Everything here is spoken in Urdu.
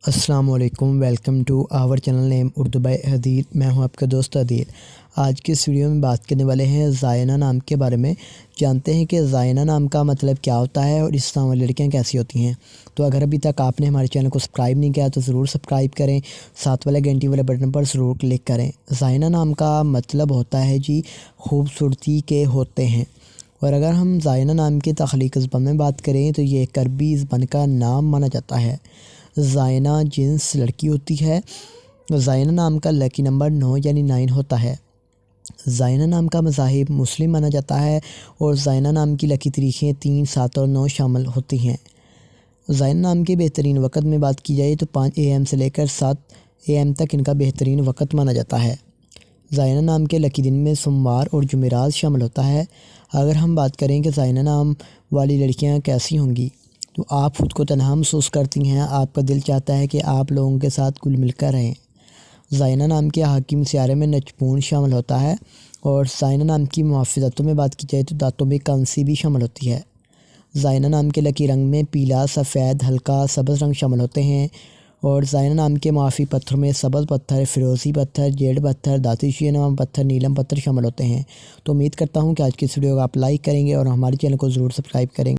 السلام علیکم، welcome to our channel name Urdu by Adeel. میں ہوں آپ کا دوست عدیل۔ آج کی اس ویڈیو میں بات کرنے والے ہیں زائنہ نام کے بارے میں۔ جانتے ہیں کہ زائنہ نام کا مطلب کیا ہوتا ہے اور اس نام والی لڑکیاں کیسی ہوتی ہیں۔ تو اگر ابھی تک آپ نے ہمارے چینل کو سبسکرائب نہیں کیا تو ضرور سبسکرائب کریں، ساتھ والے گھنٹی والے بٹن پر ضرور کلک کریں۔ زائنہ نام کا مطلب ہوتا ہے خوبصورتی کے ہوتے ہیں۔ اور اگر ہم زائنہ نام کی تخلیقی زبان میں بات کریں تو یہ ایک عربی زبان کا نام مانا جاتا ہے۔ زائنہ جنس لڑکی ہوتی ہے۔ زائنہ نام کا لکی نمبر 9 یعنی 9 ہوتا ہے۔ زائنہ نام کا مذاہب مسلم مانا جاتا ہے اور زائنہ نام کی لکی تاریخیں 3، 7 اور 9 شامل ہوتی ہیں۔ زائنہ نام کے بہترین وقت میں بات کی جائے تو 5 AM سے لے کر 7 AM تک ان کا بہترین وقت مانا جاتا ہے۔ زائنہ نام کے لکی دن میں سوموار اور جمعرات شامل ہوتا ہے۔ اگر ہم بات کریں کہ زائنہ نام والی لڑکیاں کیسی ہوں گی تو آپ خود کو تنہا محسوس کرتی ہیں، آپ کا دل چاہتا ہے کہ آپ لوگوں کے ساتھ گل مل کر رہیں۔ زائنہ نام کے حاکم سیارے میں نجمون شامل ہوتا ہے اور زائنہ نام کی محافظتوں میں بات کی جائے تو دانتوں میں کانسی بھی شامل ہوتی ہے۔ زائنہ نام کے لکی رنگ میں پیلا، سفید، ہلکا سبز رنگ شامل ہوتے ہیں اور زائنہ نام کے معافی پتھروں میں سبز پتھر، فیروزی پتھر، جیڈ پتھر، دھاتشی نما پتھر، نیلم پتھر شامل ہوتے ہیں۔ تو امید کرتا ہوں کہ آج کی اس ویڈیو کو آپ لائک کریں گے اور ہمارے چینل کو ضرور سبسکرائب کریں گے۔